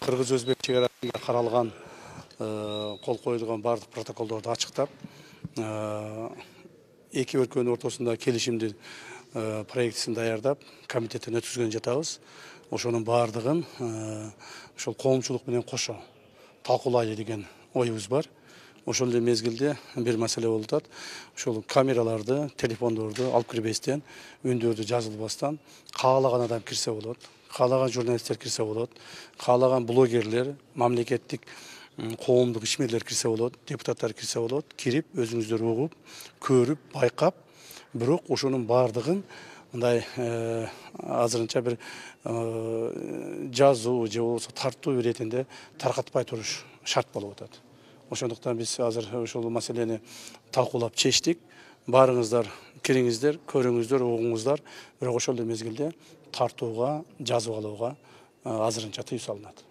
Кыргыз-Өзбек чегарасында каралган, кол коюлган бардык протоколдорду ачыктап, эки өлкөнүн ортосунда келишимдин проектисин даярдап, комитеттен өткүзгөн жатабыз. Ошонун бардыгын ошол коомчулук менен кошо талкуулайлы деген оюбуз бар. Ошол эле мезгилде бир маселе болуп атат. Ошол камераларды, телефондорду алып кирбестен, үндөрдү жазылбастан каалаган адам кирсе болот, каалаган журналисттер кирсе болот, каалаган блогерлер, мамлекеттик коомдук ишмерлер кирсе болот, депутаттар кирсе болот, кирип өзүңүздөр угуп, көрүп, байкап, бирок ошонун бардыгын мындай азырынча бир жазуу же болбосо тартуу иретинде таркатпай туруш шарт болуп атат. Ошондуктан биз азыр ошол маселени талкуулап чечтик. Барыңыздар, кириңиздер, көрүңүздөр, угуңуздар, бирок ошол эле мезгилде тартууга, жазып алууга азырынча тыюу салынат.